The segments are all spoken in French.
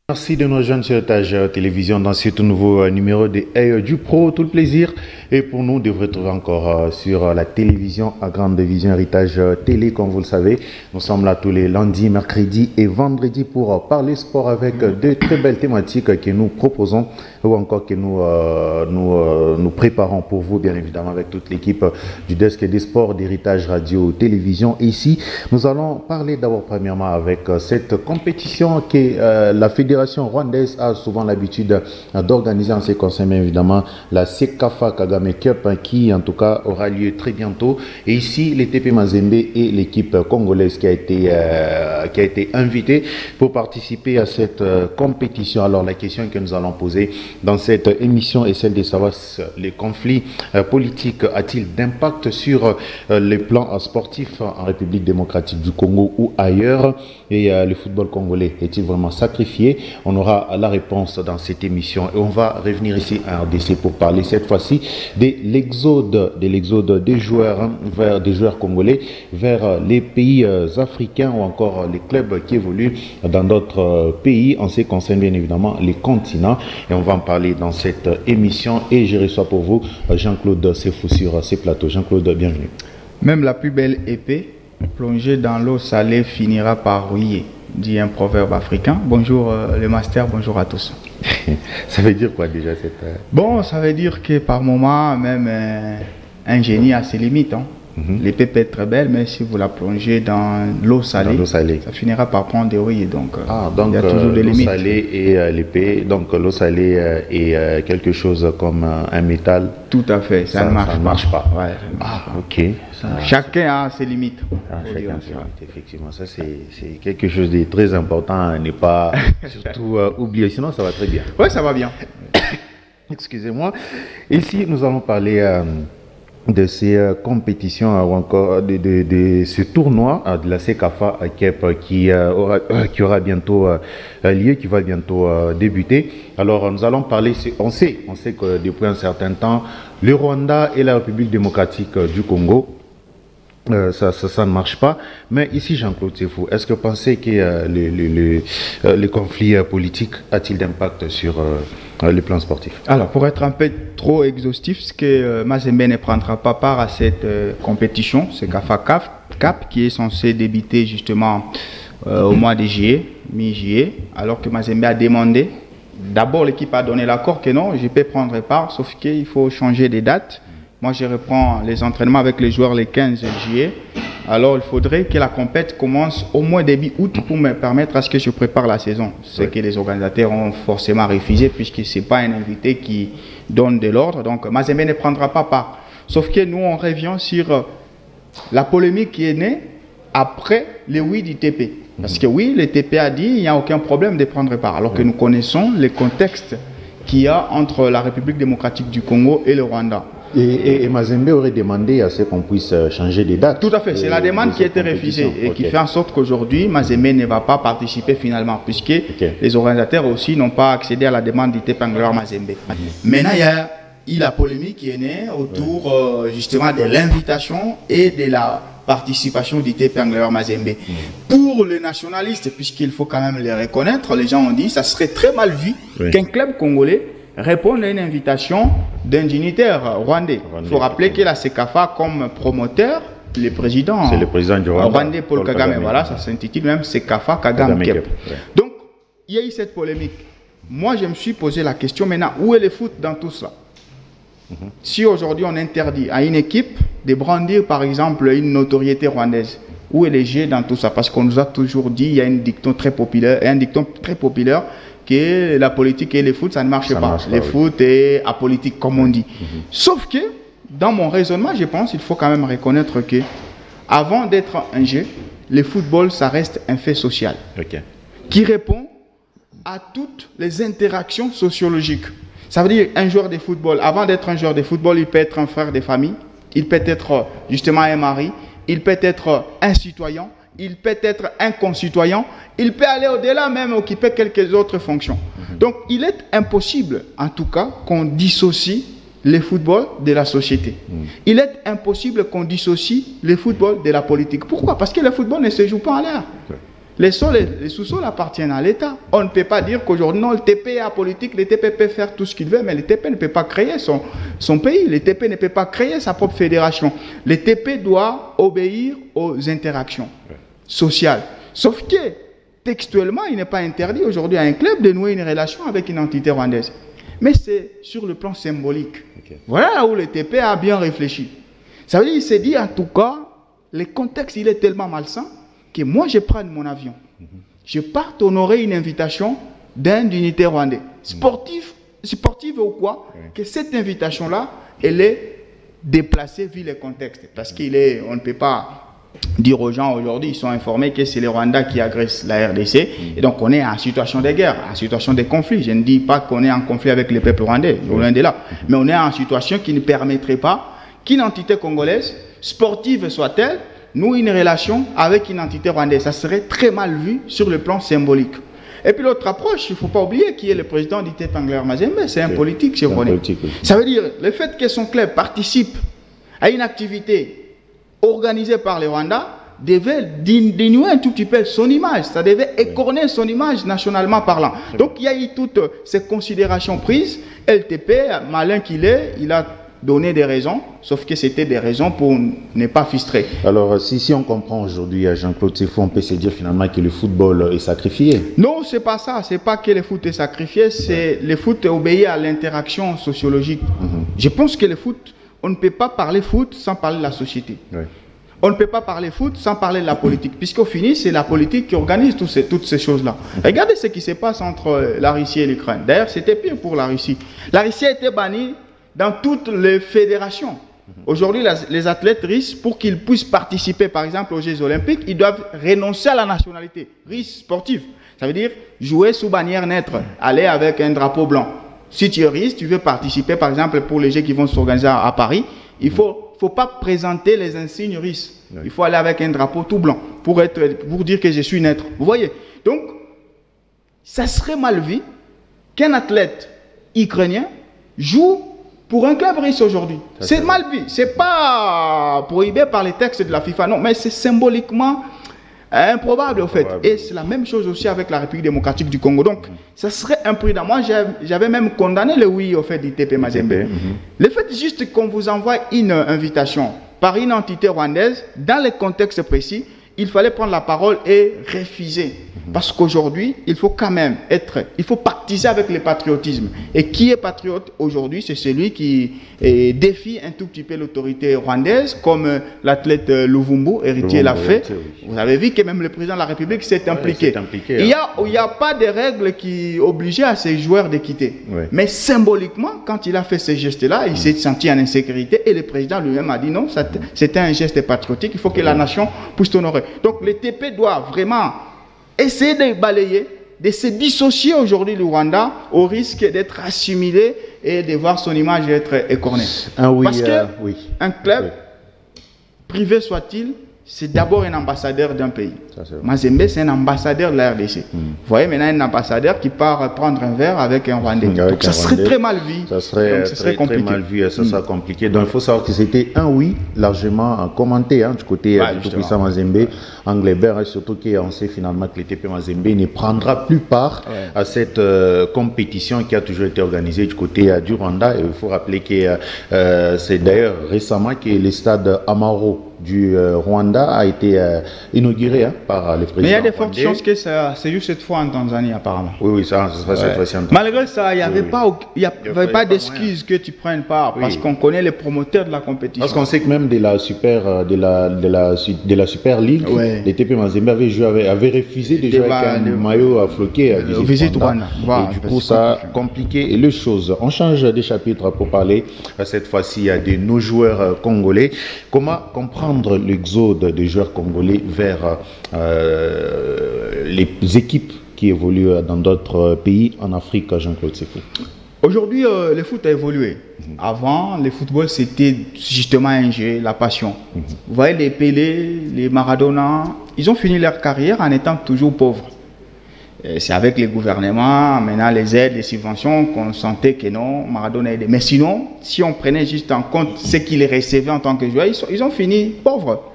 Merci de nous rejoindre sur Héritage Télévision dans ce tout nouveau numéro de Œil du Pro. Tout le plaisir et pour nous de vous retrouver encore sur la télévision à grande vision Héritage Télé. Comme vous le savez, nous sommes là tous les lundis, mercredis et vendredis pour parler sport avec de très belles thématiques que nous proposons ou encore que nous préparons pour vous, bien évidemment, avec toute l'équipe du desk des sports d'Héritage Radio Télévision. Et ici, nous allons parler d'abord premièrement avec cette compétition que la Fédération rwandaise a souvent l'habitude d'organiser en ce qui concerne bien évidemment la Sekafa Kagame Cup qui en tout cas aura lieu très bientôt. Et ici, les TP Mazembe et l'équipe congolaise qui a été invitée pour participer à cette compétition. Alors la question que nous allons poser dans cette émission est celle de savoir les conflits politiques a-t-il d'impact sur les plans sportifs en République démocratique du Congo ou ailleurs, et le football congolais est-il vraiment sacrifié? On aura la réponse dans cette émission et on va revenir ici à RDC pour parler cette fois-ci de l'exode des joueurs des joueurs congolais vers les pays africains ou encore les clubs qui évoluent dans d'autres pays. En ce qui concerne bien évidemment les continents et on va en parler dans cette émission et je reçois pour vous Jean-Claude Sefou sur ces plateaux. Jean-Claude, bienvenue. Même la plus belle épée plongée dans l'eau salée finira par rouiller, dit un proverbe africain. Bonjour le master, bonjour à tous. Ça veut dire quoi déjà cette... Bon, ça veut dire que par moment, même un génie a ses limites. Hein. L'épée peut être très belle, mais si vous la plongez dans l'eau salée, ça finira par prendre des rouilles. Donc, donc il y a toujours des limites. L'eau salée et l'épée, donc l'eau salée est quelque chose comme un métal. Tout à fait, ça ne marche pas. Ouais, ok. Chacun a ses limites. Chacun a ses limites, effectivement. Ça, c'est quelque chose de très important à ne pas surtout oublier, sinon ça va très bien. Oui, ça va bien. Excusez-moi. Ici, nous allons parler... de ces compétitions ou encore de ce tournoi de la Sekafa Cup qui aura bientôt lieu, qui va bientôt débuter. Alors nous allons parler, on sait que depuis un certain temps, le Rwanda et la République démocratique du Congo, ça ne marche pas. Mais ici, Jean-Claude Sefou, est-ce que vous pensez que le conflit politique a-t-il d'impact sur les plans sportifs? Alors, pour être un peu trop exhaustif, ce que Mazembe ne prendra pas part à cette compétition, c'est Sekafa Cup qui est censé débuter justement au mois de juillet, mi-juillet, alors que Mazembe a demandé. D'abord, l'équipe a donné l'accord que non, je peux prendre part, sauf qu'il faut changer des dates. Moi, je reprends les entraînements avec les joueurs le 15 juillet. Alors, il faudrait que la compète commence au moins début août pour me permettre à ce que je prépare la saison. Ce que les organisateurs ont forcément refusé puisque ce n'est pas un invité qui donne de l'ordre. Donc, Mazembe ne prendra pas part. Sauf que nous, on revient sur la polémique qui est née après le oui du TP. Parce que oui, le TP a dit qu'il n'y a aucun problème de prendre part. Alors que nous connaissons le contexte qu'il y a entre la République démocratique du Congo et le Rwanda. Et Mazembe aurait demandé à ce qu'on puisse changer des dates. Tout à fait, c'est la demande qui a été refusée et qui fait en sorte qu'aujourd'hui, Mazembe ne va pas participer finalement, puisque les organisateurs aussi n'ont pas accédé à la demande du TP Angloire Mazembe. Maintenant, il y a la polémique qui est née autour justement de l'invitation et de la participation d'ITP Angleur Mazembe. Pour les nationalistes, puisqu'il faut quand même les reconnaître, les gens ont dit que ça serait très mal vu qu'un club congolais réponde à une invitation d'un dignitaire rwandais. Il faut rappeler que la CECAFA comme promoteur, c'est le président du rwandais Paul Kagame. Voilà, ça s'intitule même CECAFA Kagame Kep. Donc, il y a eu cette polémique. Moi, je me suis posé la question maintenant, où est le foot dans tout cela? Si aujourd'hui on interdit à une équipe de brandir par exemple une notoriété rwandaise, où est le jeu dans tout ça? Parce qu'on nous a toujours dit, il y a un dicton très populaire que la politique et le foot, ça ne marche pas. Le foot est apolitique, comme on dit. Sauf que, dans mon raisonnement, je pense qu'il faut quand même reconnaître que, avant d'être un jeu, le football, ça reste un fait social qui répond à toutes les interactions sociologiques. Ça veut dire un joueur de football, avant d'être un joueur de football, il peut être un frère de famille, il peut être justement un mari, il peut être un citoyen, il peut être un concitoyen, il peut aller au-delà même, occuper quelques autres fonctions. Donc il est impossible, en tout cas, qu'on dissocie le football de la société. Il est impossible qu'on dissocie le football de la politique. Pourquoi? Parce que le football ne se joue pas en l'air. Les sous-sols appartiennent à l'État. On ne peut pas dire qu'aujourd'hui, non, le TP est apolitique, le TP peut faire tout ce qu'il veut, mais le TP ne peut pas créer son pays. Le TP ne peut pas créer sa propre fédération. Le TP doit obéir aux interactions sociales. Sauf que, textuellement, il n'est pas interdit aujourd'hui à un club de nouer une relation avec une entité rwandaise. Mais c'est sur le plan symbolique. Voilà là où le TP a bien réfléchi. Ça veut dire qu'il s'est dit, en tout cas, le contexte, il est tellement malsain que moi, je prenne mon avion. Je parte honorer une invitation d'un dignitaire rwandais. Sportive ou quoi, que cette invitation-là, elle est déplacée vu le contexte. Parce qu'on ne peut pas dire aux gens aujourd'hui, ils sont informés que c'est le Rwanda qui agresse la RDC. Et donc, on est en situation de guerre, en situation de conflit. Je ne dis pas qu'on est en conflit avec le peuple rwandais, loin de là. Mais on est en situation qui ne permettrait pas qu'une entité congolaise, sportive soit-elle, nous une relation avec une entité rwandaise. Ça serait très mal vu sur le plan symbolique. Et puis l'autre approche, il ne faut pas oublier qui est le président d'ITP Angleur Mazembe, c'est un politique chez Rwanda. Ça veut dire le fait que son club participe à une activité organisée par le Rwanda devait dénouer un tout petit peu son image. Ça devait écorner son image nationalement parlant. Donc il y a eu toutes ces considérations prises. LTP, malin qu'il est, il a donner des raisons, sauf que c'était des raisons pour ne pas frustrer. Alors, si on comprend aujourd'hui, Jean-Claude Sefou, on peut se dire finalement que le football est sacrifié. Non, c'est pas ça. C'est pas que le foot est sacrifié, c'est le foot obéit à l'interaction sociologique. Je pense que le foot, on ne peut pas parler foot sans parler de la société. On ne peut pas parler foot sans parler de la politique, puisqu'au fini, c'est la politique qui organise toutes ces choses-là. Regardez ce qui se passe entre la Russie et l'Ukraine. D'ailleurs, c'était pire pour la Russie. La Russie a été bannie dans toutes les fédérations. Aujourd'hui, les athlètes russes, pour qu'ils puissent participer, par exemple, aux Jeux Olympiques, ils doivent renoncer à la nationalité russe sportive. Ça veut dire jouer sous bannière neutre, aller avec un drapeau blanc. Si tu es russe, tu veux participer, par exemple, pour les Jeux qui vont s'organiser à Paris, il ne faut pas présenter les insignes russes. Il faut aller avec un drapeau tout blanc pour dire que je suis neutre. Vous voyez? Donc, ça serait mal vu qu'un athlète ukrainien joue pour un club russe aujourd'hui. C'est mal vu. Ce n'est pas prohibé par les textes de la FIFA, non, mais c'est symboliquement improbable, au fait. Et c'est la même chose aussi avec la République démocratique du Congo. Donc, ça serait imprudent. Moi, j'avais même condamné le oui, au fait, d'ITP Mazembe. Le fait juste qu'on vous envoie une invitation par une entité rwandaise, dans le contexte précis, il fallait prendre la parole et refuser. Parce qu'aujourd'hui, il faut quand même il faut pactiser avec le patriotisme. Et qui est patriote aujourd'hui? C'est celui qui défie un tout petit peu l'autorité rwandaise, comme l'athlète Luvumbu, héritier, l'a fait. Vous avez vu que même le président de la République s'est impliqué. Il n'y a pas de règles qui obligeaient à ces joueurs de quitter. Mais symboliquement, quand il a fait ces gestes-là, il s'est senti en insécurité et le président lui-même a dit non, c'était un geste patriotique, il faut que la nation puisse honorer. Donc le TP doit vraiment essayer de balayer, de se dissocier aujourd'hui du Rwanda au risque d'être assimilé et de voir son image être écornée. Parce qu'un club, privé soit-il, c'est d'abord un ambassadeur d'un pays. Ça, Mazembe, c'est un ambassadeur de la RDC. Vous voyez maintenant un ambassadeur qui part prendre un verre avec un Rwandais. Donc ça serait très mal vu. Ça serait, très mal vu et ça sera compliqué. Donc il faut savoir que c'était un oui largement commenté du côté du tout-puissant Mazembe, Anglebert, et surtout qu'on sait finalement que le TP Mazembe ne prendra plus part à cette compétition qui a toujours été organisée du côté du Rwanda. Et il faut rappeler que c'est d'ailleurs récemment que le stade Amaro du Rwanda a été inauguré par le président. Mais il y a des fortes chances que c'est juste cette fois en Tanzanie apparemment. Oui, ça sera cette fois-ci en Tanzanie. Malgré ça, il n'y avait pas d'excuse que tu prennes part parce qu'on connaît les promoteurs de la compétition. Parce qu'on sait que même de la Super League, les TP Mazembe avait refusé de jouer avec un maillot à floquer à Visit Rwanda. Et du coup, ça a compliqué les choses. On change de chapitre pour parler cette fois-ci de nos joueurs congolais. Comment comprendre l'exode des joueurs congolais vers les équipes qui évoluent dans d'autres pays en Afrique, Jean-Claude Sefou? Aujourd'hui, le foot a évolué. Avant, le football, c'était justement un jeu, la passion. Vous voyez, les Pelé, les Maradona, ils ont fini leur carrière en étant toujours pauvres. C'est avec les gouvernements, maintenant les aides, les subventions, qu'on sentait que non, Maradona aidait. Mais sinon, si on prenait juste en compte ce qu'ils recevaient en tant que joueur, ils ont fini pauvres.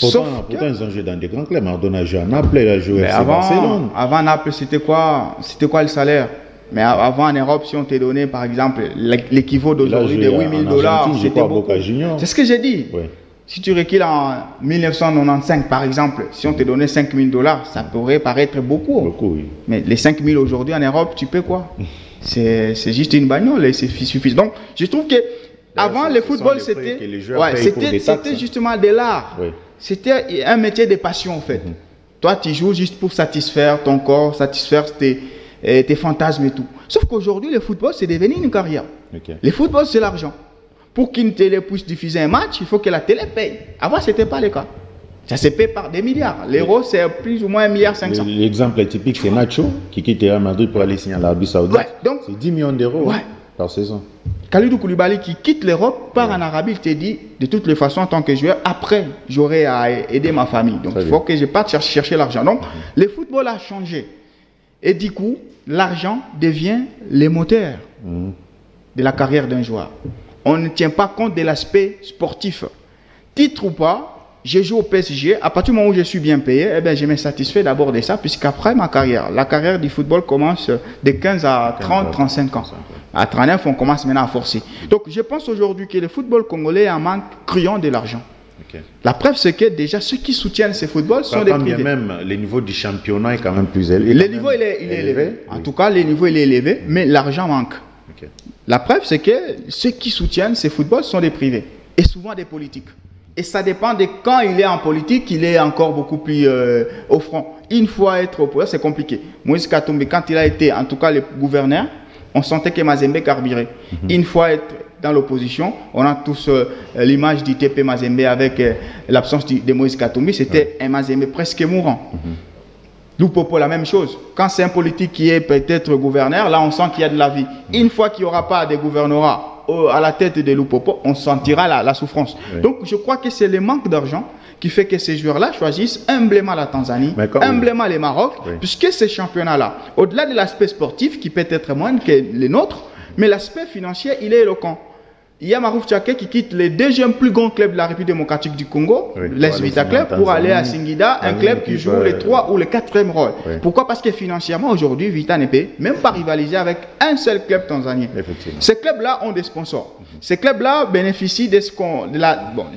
Pourtant, ils ont joué dans des grands clubs. Maradona a joué à Naples, il a joué à Barcelone. Avant Naples, c'était quoi le salaire? Mais avant en Europe, si on te donnait par exemple l'équivalent d'aujourd'hui de $8 000, c'était beaucoup. C'est ce que j'ai dit. Oui. Si tu recules en 1995, par exemple, si on te donnait $5 000, ça pourrait paraître beaucoup. Beaucoup, oui. Mais les 5 000 aujourd'hui en Europe, tu peux quoi? C'est juste une bagnole et c'est suffisant. Donc, je trouve que avant le football, c'était justement de l'art. Oui. C'était un métier de passion, en fait. Toi, tu joues juste pour satisfaire ton corps, satisfaire tes fantasmes et tout. Sauf qu'aujourd'hui, le football, c'est devenu une carrière. Le football, c'est l'argent. Pour qu'une télé puisse diffuser un match, il faut que la télé paye. Avant, ce n'était pas le cas. Ça se paye par des milliards. L'euro, c'est plus ou moins 1,5 milliard. L'exemple typique, c'est Nacho, qui quitte Real Madrid pour aller signer à l'Arabie Saoudite. C'est 10 millions d'euros par saison. Kalidou Koulibaly, qui quitte l'Europe, part en Arabie, il te dit, de toutes les façons, en tant que joueur, après, j'aurai à aider ma famille. Donc, il faut que je parte chercher l'argent. Donc, le football a changé. Et du coup, l'argent devient le moteur de la carrière d'un joueur. On ne tient pas compte de l'aspect sportif. Titre ou pas, je joue au PSG. À partir du moment où je suis bien payé, eh bien, je me satisfais d'abord de ça, puisqu'après ma carrière, la carrière du football commence de 15 à 30, 35 ans. À 39, on commence maintenant à forcer. Donc, je pense aujourd'hui que le football congolais a un manque criant de l'argent. La preuve, c'est que déjà ceux qui soutiennent ce football sont des privés. Même le niveau du championnat est quand même plus élevé. Le niveau il est élevé. En tout cas, le niveau il est élevé, mais l'argent manque. La preuve, c'est que ceux qui soutiennent ce football sont des privés et souvent des politiques. Et ça dépend de quand il est en politique, il est encore beaucoup plus au front. Une fois être au pouvoir, c'est compliqué. Moïse Katumbi, quand il a été, en tout cas, le gouverneur, on sentait que Mazembe carburait. Une fois être dans l'opposition, on a tous l'image du TP Mazembe avec l'absence de Moïse Katumbi, c'était un Mazembe presque mourant. Lupopo, la même chose. Quand c'est un politique qui est peut-être gouverneur, là on sent qu'il y a de la vie. Une fois qu'il n'y aura pas de gouvernorat à la tête de Lupopo, on sentira la souffrance. Donc je crois que c'est le manque d'argent qui fait que ces joueurs-là choisissent humblement la Tanzanie, humblement le Maroc, puisque ces championnats-là, au-delà de l'aspect sportif qui peut être moindre que les nôtres, mais l'aspect financier, il est éloquent. Il y a Marouf Tchake qui quitte les deuxièmes plus grands clubs de la République démocratique du Congo, l'Es Vita Club, pour aller à Singida, un club qui joue les 3 ou les 4e rôles. Pourquoi? Parce que financièrement, aujourd'hui, Vita ne peut même pas rivaliser avec un seul club tanzanien. Ces clubs-là ont des sponsors. Ces clubs-là bénéficient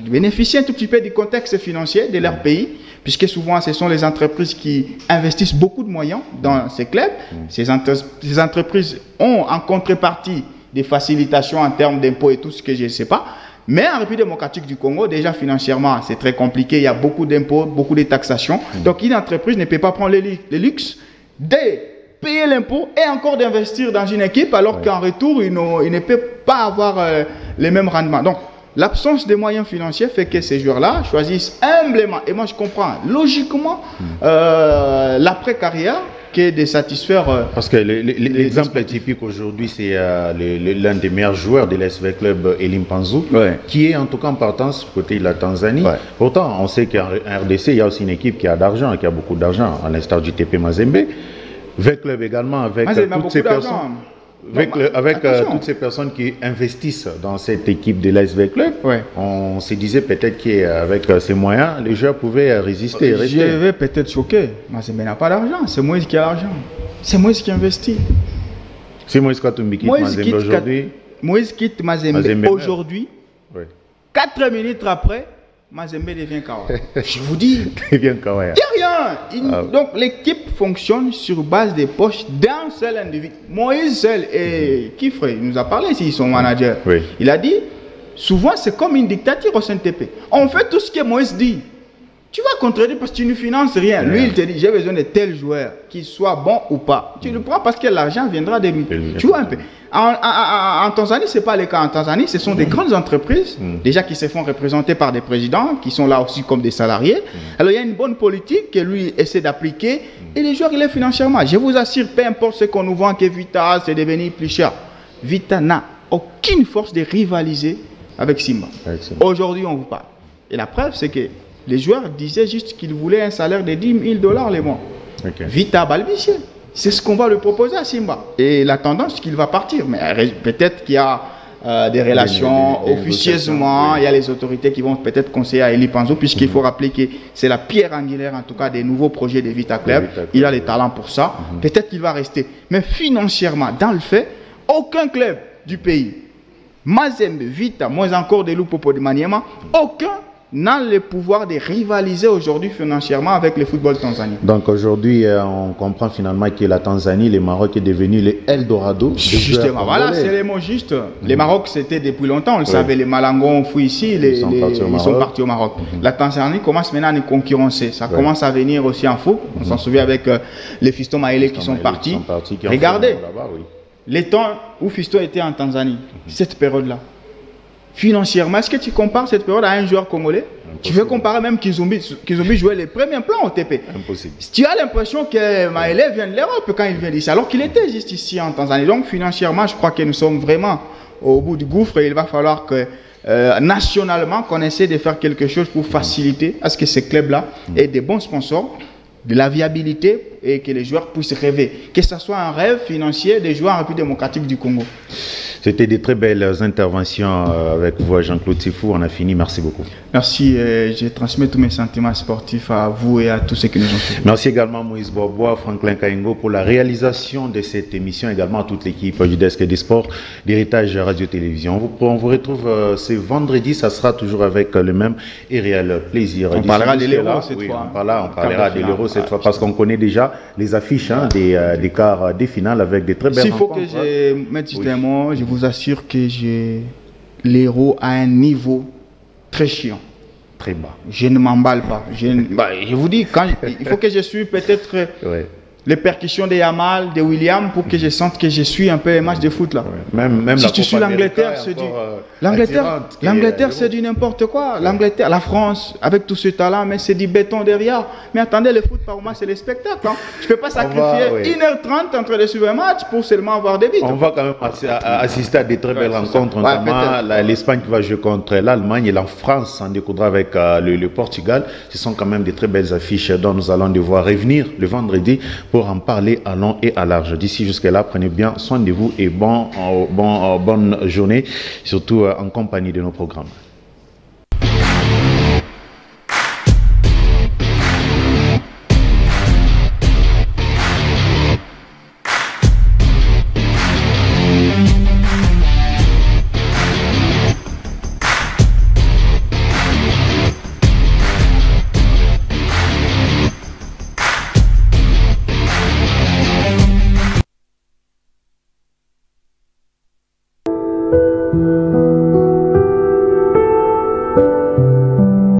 bénéficient un tout petit peu du contexte financier de leur pays, puisque souvent, ce sont les entreprises qui investissent beaucoup de moyens dans ces clubs. Ces entreprises ont en contrepartie des facilitations en termes d'impôts et tout ce que je ne sais pas. Mais en République démocratique du Congo, déjà financièrement, c'est très compliqué. Il y a beaucoup d'impôts, beaucoup de taxations. Donc, une entreprise ne peut pas prendre le luxe de payer l'impôt et encore d'investir dans une équipe alors qu'en retour, il ne peut pas avoir les mêmes rendements. Donc, l'absence de moyens financiers fait que ces joueurs-là choisissent humblement. Et moi, je comprends logiquement l'après-carrière que de satisfaire... Parce que l'exemple typique aujourd'hui, c'est l'un des meilleurs joueurs de l'SV Club, Elim Panzou, qui est en tout cas en partance côté de la Tanzanie. Pourtant, on sait qu'en RDC, il y a aussi une équipe qui a d'argent, qui a beaucoup d'argent, à l'instar du TP Mazembe. V Club également, avec toutes ces personnes. Avec toutes ces personnes qui investissent dans cette équipe de l'ASV Club, on se disait peut-être qu'avec ces moyens, les joueurs pouvaient résister et rester. Je vais peut-être choquer, mais n'a pas d'argent. C'est Moïse qui a l'argent. C'est Moïse qui investit. C'est Moïse Katumbi qui quitte Mazembe aujourd'hui. Moïse quitte Mazembe aujourd'hui. 4 minutes après, Mazembe devient Kawa. Je vous dis, il n'y a rien. Donc l'équipe fonctionne sur base des poches d'un seul individu. Moïse seul, et Kifre, il nous a parlé ici, son manager. Il a dit, souvent c'est comme une dictature au CNTP. On fait tout ce que Moïse dit. Tu vas contredire parce que tu ne finances rien. Lui, il te dit, j'ai besoin de tel joueur, qu'il soit bon ou pas. Tu le prends parce que l'argent viendra de lui. Tu vois un peu. En Tanzanie, ce n'est pas le cas. En Tanzanie, ce sont des grandes entreprises, déjà qui se font représenter par des présidents, qui sont là aussi comme des salariés. Alors, il y a une bonne politique que lui essaie d'appliquer et les joueurs, il est financièrement. Je vous assure, peu importe ce qu'on nous vend, que Vita, c'est devenu plus cher. Vita n'a aucune force de rivaliser avec Simba. Aujourd'hui, on vous parle. Et la preuve, c'est que les joueurs disaient juste qu'ils voulaient un salaire de 10 000 $ les mois. Vita balbutié. C'est ce qu'on va lui proposer à Simba. Et la tendance, c'est qu'il va partir. Mais peut-être qu'il y a des relations officieusement. Il y a les autorités qui vont peut-être conseiller à Elim Panzou, puisqu'il faut rappeler que c'est la pierre angulaire, en tout cas, des nouveaux projets de Vita Club. Il a les talents pour ça. Peut-être qu'il va rester. Mais financièrement, dans le fait, aucun club du pays, Mazembe, Vita, moins encore des Lupopo de Maniema, aucun n'a le pouvoir de rivaliser aujourd'hui financièrement avec le football tanzanien. Donc aujourd'hui, on comprend finalement que la Tanzanie, le Maroc est devenu le Eldorado. Justement, voilà, c'est les mots justes. Le Maroc, c'était depuis longtemps, on le savait, les Malangos ont fui ici, ils sont partis au Maroc. La Tanzanie commence maintenant à nous concurrencer. Ça commence à venir aussi en foot. On s'en souvient avec les Fiston Maëlé qui sont partis. Regardez, les temps où Fiston était en Tanzanie, cette période-là. Financièrement, est-ce que tu compares cette période à un joueur congolais? Impossible. Tu veux comparer même Kizumbi jouait les premiers plans au TP. Impossible. Tu as l'impression que Maëlé vient de l'Europe quand il vient d'ici, alors qu'il était juste ici en Tanzanie. Donc financièrement, je crois que nous sommes vraiment au bout du gouffre et il va falloir que nationalement, qu'on essaie de faire quelque chose pour faciliter à ce que ces clubs-là aient des bons sponsors, de la viabilité et que les joueurs puissent rêver. Que ce soit un rêve financier des joueurs en République démocratique du Congo. C'était des très belles interventions avec vous, Jean-Claude Sifou. On a fini. Merci beaucoup. Merci. Je transmets tous mes sentiments sportifs à vous et à tous ceux qui nous ont suivis. Merci également Moïse Bobois, Franklin Kaingo pour la réalisation de cette émission. Également à toute l'équipe du Desk des Sports d'Héritage Radio-Télévision. On vous retrouve ce vendredi. Ça sera toujours avec le même et réel plaisir. On parlera de l'Euro cette fois. On parlera de l'Euro cette fois parce qu'on connaît déjà les affiches des quarts des finales avec des très belles rencontres. S'il faut que je mette juste un mot, je vous assure que l'Euro a un niveau très chiant. Très bas. Je ne m'emballe pas. Je vous dis, il faut que je suis peut-être les percussions de Yamal, de William, pour que je sente que je suis un peu un match de foot là. Même si tu suis l'Angleterre, c'est du... L'Angleterre, c'est du n'importe quoi. L'Angleterre, la France, avec tout ce talent, mais c'est du béton derrière. Mais attendez, le foot, par moi, c'est le spectacle. Hein. Je ne peux pas sacrifier 1h30 entre les suivants matchs pour seulement avoir des buts. On va quand même assister à des très belles rencontres, notamment l'Espagne qui va jouer contre l'Allemagne et la France en découdra avec le Portugal. Ce sont quand même des très belles affiches dont nous allons devoir revenir le vendredi pour en parler à long et à large. D'ici jusque-là, prenez bien soin de vous et bonne journée, surtout en compagnie de nos programmes.